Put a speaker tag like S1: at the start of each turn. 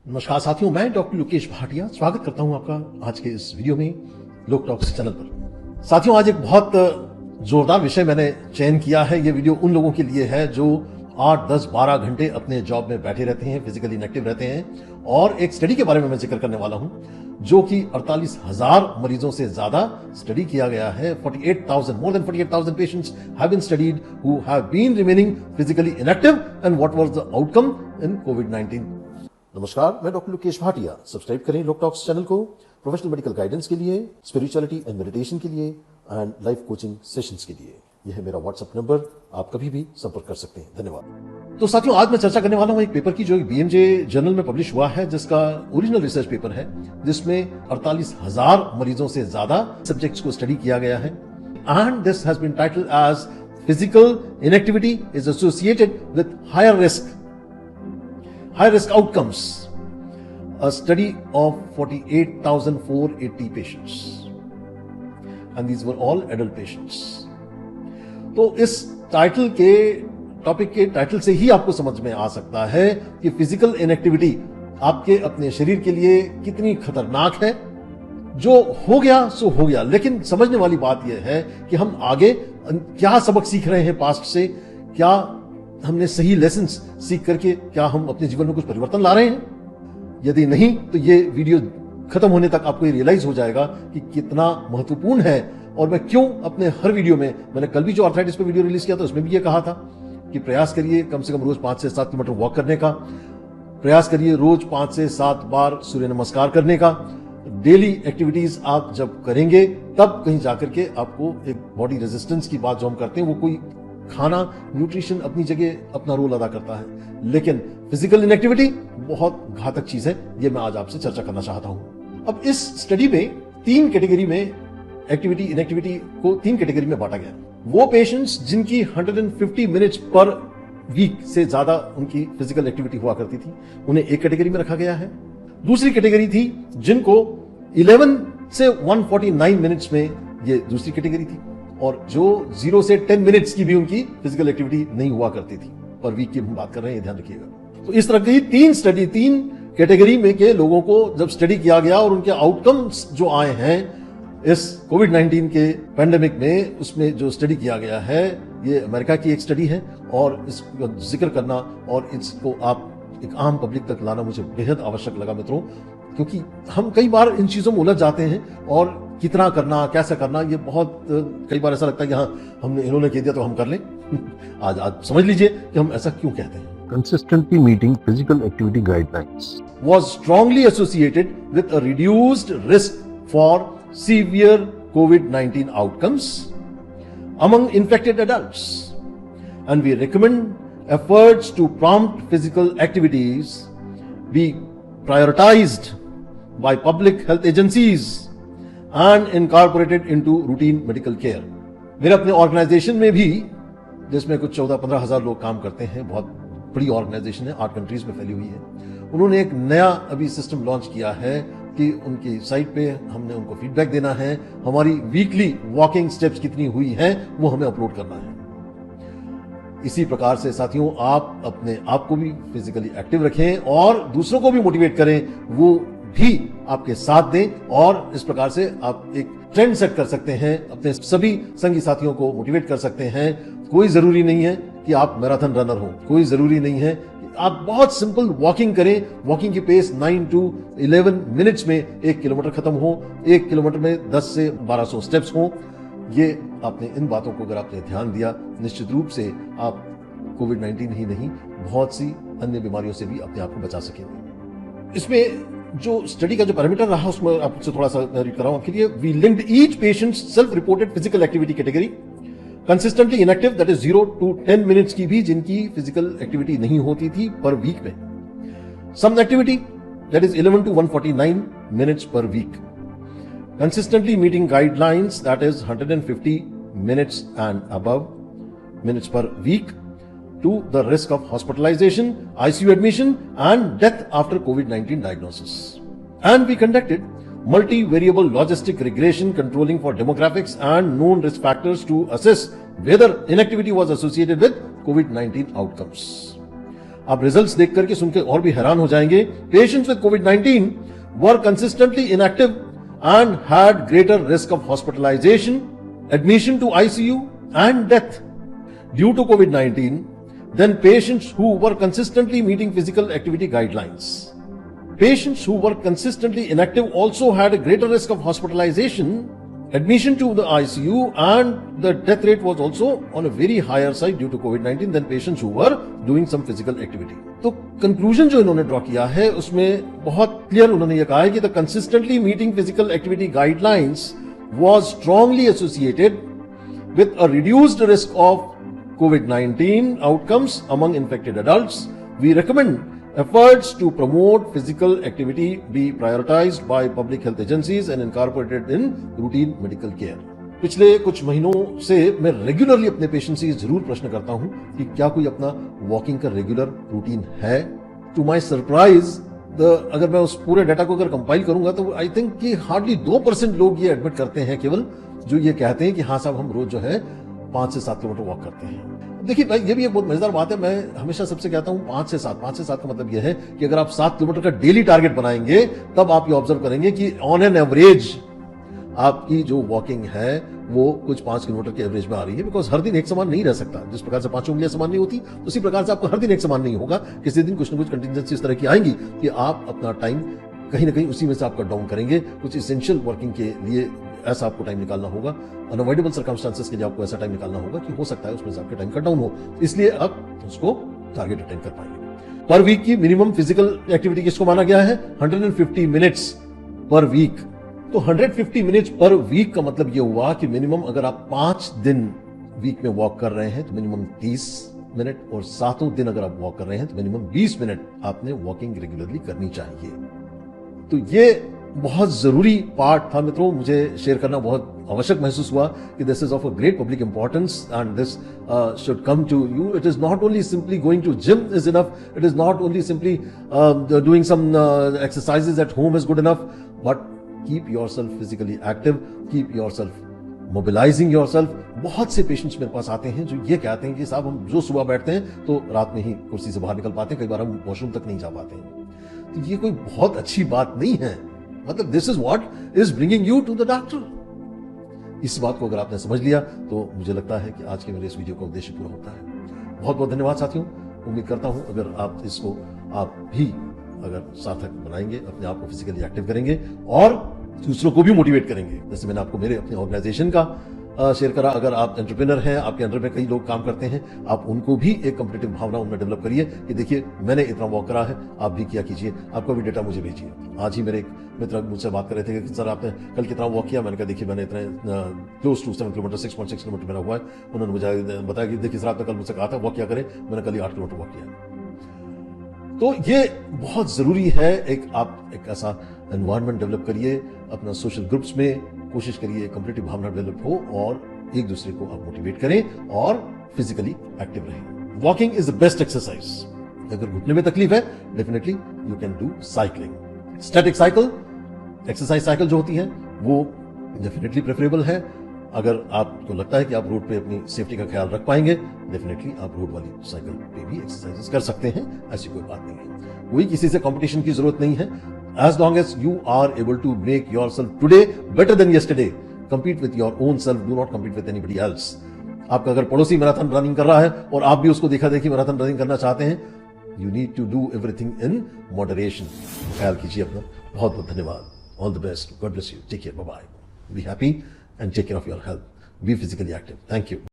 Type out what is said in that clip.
S1: नमस्कार साथियों, मैं डॉक्टर लोकेश भाटिया स्वागत करता हूं आपका आज के इस वीडियो में लोक टॉक्स चैनल पर। साथियों, आज एक बहुत जोरदार विषय मैंने चयन किया है। ये वीडियो उन लोगों के लिए है जो 8, 10, 12 घंटे अपने जॉब में बैठे रहते हैं, फिजिकली इनएक्टिव रहते हैं। और एक स्टडी के बारे में मैं जिक्र करने वाला हूं जो कि 48,000 मरीजों से ज्यादा स्टडी किया गया है। 48,000, more than 48,000 patients have been studied who have been remaining physically inactive and what was the outcome in COVID-19। नमस्कार, मैं डॉक्टर लोकेश भाटिया। सब्सक्राइब करें लोक टॉक्स चैनल को प्रोफेशनल मेडिकल गाइडेंस के लिए, स्पिरिचुअलिटी एंड मेडिटेशन के लिए एंड लाइफ कोचिंग सेशंस के लिए। यह है मेरा व्हाट्सएप नंबर, आप कभी भी संपर्क कर सकते हैं। धन्यवाद। तो साथियों, आज मैं चर्चा करने वाला हूं एक पेपर की जो बीएमजे जर्नल में पब्लिश हुआ है, जिसका ओरिजिनल रिसर्च पेपर है, जिसमें 48,000 मरीजों से ज्यादा सब्जेक्ट्स को स्टडी किया गया है। And this has been titled as physical inactivity is associated with high risk outcomes, a study of 48,480 patients, and these were all adult patients। तो इस टाइटल के टॉपिक के टाइटल से ही आपको समझ में आ सकता है कि फिजिकल इनएक्टिविटी आपके अपने शरीर के लिए कितनी खतरनाक है। जो हो गया सो हो गया, लेकिन समझने वाली बात यह है कि हम आगे क्या सबक सीख रहे हैं पास्ट से, क्या हमने सही लेसन्स सीख करके क्या हम अपने जीवन में कुछ परिवर्तन ला रहे हैं। यदि नहीं तो ये वीडियो खत्म होने तक आपको ये रियलाइज हो जाएगा कि कितना महत्वपूर्ण है। और मैं क्यों अपने हर वीडियो में, मैंने कल भी जो आर्थराइटिस पे वीडियो रिलीज किया था उसमें भी ये कहा था कि प्रयास करिए कम से कम रोज 5 से 7 किलोमीटर वॉक करने का, प्रयास करिए रोज 5 से 7 बार सूर्य नमस्कार करने का। डेली एक्टिविटीज आप जब करेंगे तब कहीं जाकर के आपको एक बॉडी रेजिस्टेंस की बात जो हम करते हैं, वो कोई खाना, न्यूट्रिशन अपनी जगह अपना रोल अदा करता है, लेकिन फिजिकल इनएक्टिविटी बहुत घातक चीज है। ये मैं आज आपसे चर्चा करना चाहता हूं। अब इस स्टडी में 3 कैटेगरी में एक्टिविटी इनएक्टिविटी को 3 कैटेगरी में बांटा गया। वो पेशेंट्स जिनकी 150 मिनट्स पर वीक से ज्यादा उनकी फिजिकल एक्टिविटी हुआ करती थी, उन्हें एक कैटेगरी में रखा गया है। दूसरी कैटेगरी थी जिनको 11 से 149 मिनट्स में, ये दूसरी कैटेगरी थी। और जो 0 से 10 मिनट्स की भी उनकी फिजिकल एक्टिविटी नहीं हुआ करती थी, पर वीक की हम बात कर रहे हैं, ये ध्यान रखिएगा। तो इस तरह की 3 कैटेगरी में के लोगों को जब स्टडी किया गया और उनके आउटकम्स जो आए हैं इस कोविड-19 के पैंडेमिक में, उसमें जो स्टडी किया गया है, ये अमेरिका की एक स्टडी है। और इसका जिक्र करना और इसको आप एक आम पब्लिक तक लाना मुझे बेहद आवश्यक लगा मित्रों, क्योंकि हम कई बार इन चीजों में उलझ जाते हैं और कितना करना, कैसा करना, ये बहुत कई बार ऐसा लगता है कि हाँ हमने इन्होंने कह दिया तो हम कर लें। आज समझ लीजिए कि हम ऐसा क्यों कहते हैं।
S2: Consistently meeting physical activity guidelines
S1: was strongly associated with a reduced risk for severe COVID-19 outcomes among infected adults, and we recommend efforts to prompt physical activities be prioritized by public health agencies and incorporated into routine medical care। मेरे अपने organisation में भी, जिसमें कुछ 14-15 हजार लोग काम करते हैं, बहुत बड़ी ऑर्गेनाइजेशन है, 8 कंट्रीज में फैली हुई है, उन्होंने एक नया अभी सिस्टम लॉन्च किया है कि उनकी साइट पे हमने उनको फीडबैक देना है, हमारी वीकली वॉकिंग स्टेप्स कितनी हुई हैं वो हमें अपलोड करना है। इसी प्रकार से साथियों, आप अपने आप को भी फिजिकली एक्टिव रखें और दूसरों को भी मोटिवेट करें, वो भी आपके साथ दें। और इस प्रकार से आप एक ट्रेंड सेट कर सकते हैं, अपने सभी संगी साथियों को मोटिवेट कर सकते हैं। कोई जरूरी नहीं है कि आप मैराथन रनर हो, कोई जरूरी नहीं है कि आप बहुत सिंपल वॉकिंग करें। वॉकिंग की पेस 9 to 11 मिनट्स में 1 किलोमीटर खत्म हो, 1 किलोमीटर में 10 से 1200 स्टेप्स हो। ये आपने इन बातों को अगर आपने ध्यान दिया, निश्चित रूप से आप कोविड-19 ही नहीं, बहुत सी अन्य बीमारियों से भी अपने आप को बचा सकेंगे। इसमें जो स्टडी का जो पैरामीटर रहा उसमें आपसे थोड़ा सा रीड कर रहा हूं आपके लिए। We linked each patient self reported physical activity category consistently inactive, that is 0 to 10 minutes की भी जिनकी फिजिकल एक्टिविटी नहीं होती थी पर वीक में, some activity that is 11 to 149 minutes per week, consistently meeting guidelines, that is 150 minutes and above minutes per week, to the risk of hospitalization, ICU admission and death after COVID-19 diagnosis. And we conducted multi-variable logistic regression controlling for demographics and known risk factors to assess whether inactivity was associated with COVID-19 outcomes. आप results देख करके सुन के और भी हैरान हो जाएंगे। पेशेंट्स विद कोविड-19 were consistently inactive and had greater risk of hospitalisation, admission to ICU and death due to कोविड-19 than patients who were consistently meeting physical activity guidelines. Patients who were consistently inactive also had a greater risk of hospitalization, admission to the ICU, and the death rate was also on a very higher side due to COVID-19 than patients who were doing some physical activity. तो conclusion जो इन्होंने draw किया है उसमें बहुत clear उन्होंने ये कहा है कि the consistently meeting physical activity guidelines was strongly associated with a reduced risk of COVID-19 outcomes among infected adults. We recommend efforts to promote physical activity be prioritized by public health agencies and incorporated in routine medical care. पिछले कुछ महीनों से मैं regularly अपने patient से जरूर प्रश्न करता हूं कि क्या कोई अपना वॉकिंग का रेगुलर रूटीन है। टू माय सरप्राइज अगर मैं उस पूरे डाटा को अगर कंपाइल करूंगा तो आई थिंक कि हार्डली 2% लोग ये एडमिट करते हैं केवल, जो ये कहते हैं कि हाँ साहब हम रोज जो है 5 से 7 किलोमीटर वॉक करते हैं। देखिए भाई ये भी एक बहुत मजेदार बात है। मैं हमेशा सबसे कहता हूं 5 से 7 का मतलब यह है कि अगर आप 7 किलोमीटर का डेली टारगेट बनाएंगे तब आप ये ऑब्जर्व करेंगे कि ऑन एन एवरेज आपकी जो वॉकिंग है वो कुछ 5 किलोमीटर के एवरेज में आ रही है। बिकॉज हर दिन एक समान नहीं रह सकता। जिस प्रकार से 5 उंगलियां समान नहीं होती उसी प्रकार से आपको हर दिन एक समान नहीं होगा। किसी दिन कुछ ना कुछ कंटिजेंसी इस तरह की आएंगी कि आप अपना टाइम कहीं ना कहीं उसी में से आप कट डाउन करेंगे। कुछ इसेंशियल वर्किंग के लिए ऐसा आपको टाइम निकालना होगा, अनअवॉइडेबल सर्कमस्टांसेस के लिए आपको ऐसा टाइम निकालना होगा कि हो सकता है उसमें से आपका टाइम कट डाउन हो, इसलिए आप उसको टारगेट अटेंड कर पाएंगे। पर वीक की मिनिमम फिजिकल एक्टिविटी किसको माना गया है? 150 मिनट्स पर वीक। तो 150 मिनट्स पर वीक का मतलब यह हुआ कि मिनिमम अगर आप 5 दिन वीक में वॉक कर रहे हैं तो मिनिमम 30 मिनट, और 7 दिन अगर आप वॉक कर रहे हैं तो मिनिमम 20 मिनट आपने वॉकिंग रेगुलरली करनी चाहिए। तो ये बहुत जरूरी पार्ट था मित्रों, मुझे शेयर करना बहुत आवश्यक महसूस हुआ कि this is of a great public importance and this should come to you. It is not only simply going to gym is enough, it is not only simply doing some exercises at home is good enough, but keep yourself physically active, keep yourself mobilising yourself. बहुत से patients मेरे पास आते हैं जो ये कहते हैं कि साहब हम जो सुबह बैठते हैं तो रात में ही कुर्सी से बाहर निकल पाते हैं, कई बार हम वॉशरूम तक नहीं जा पाते हैं। तो ये कोई बहुत अच्छी बात नहीं है। मतलब this is what is bringing you to the doctor. इस बात को अगर आपने समझ लिया तो मुझे लगता है कि आज के मेरे इस वीडियो का उद्देश्य पूरा होता है। बहुत बहुत धन्यवाद साथियों। उम्मीद करता हूं अगर आप इसको आप भी अगर सार्थक बनाएंगे, अपने आप को फिजिकली एक्टिव करेंगे और दूसरों को भी मोटिवेट करेंगे। जैसे मैंने आपको मेरे अपने ऑर्गेनाइजेशन का शेयर करा, अगर आप एंटरप्रेन्योर हैं, आपके अंडर में कई लोग काम करते हैं, आप उनको भी एक कॉम्पिटिटिव भावना उनमें डेवलप करिए कि देखिए मैंने इतना वॉक करा है, आप भी किया कीजिए, आपका भी डेटा मुझे भेजिए। आज ही मेरे एक मित्र मुझसे बात कर रहे थे कि सर आपने कल कितना वॉक किया। मैंने कहा देखिए मैंने इतने क्लोज टू 7 किलोमीटर 6.6 किलोमीटर मेरा हुआ है। उन्होंने मुझे बताया कि देखिए सर आपने कल मुझसे कहा था वॉक किया करें, मैंने कल ही 8 किलोमीटर वॉक किया। तो ये बहुत जरूरी है। आप एक ऐसा एनवायरनमेंट डेवलप करिए, अपना सोशल ग्रुप्स में कोशिश करिए कॉम्पिटिटिव भावना डेवलप हो और एक दूसरे को आप मोटिवेट करें और फिजिकली एक्टिव रहें। Walking is the best exercise. अगर घुटने में तकलीफ है definitely you can do cycling. Static cycle, exercise cycle जो होती है वो डेफिनेटली प्रेफरेबल है। अगर आपको लगता है कि आप रोड पे अपनी सेफ्टी का ख्याल रख पाएंगे, डेफिनेटली आप रोड वाली साइकिल पे भी एक्सरसाइजेस कर सकते हैं, ऐसी कोई बात नहीं है। कोई किसी से कंपटीशन की जरूरत नहीं है। As long as you are able to make yourself today better than yesterday, compete with your own self, do not compete with anybody else. आपका अगर पड़ोसी मैराथन रनिंग कर रहा है और आप भी उसको देखा देखी मैराथन रनिंग करना चाहते हैं, you need to do everything in moderation. ख्याल कीजिए अपना। बहुत बहुत धन्यवाद। All the best. God bless you. Take care. Bye bye. Be happy and take care of your health. Be physically active. Thank you.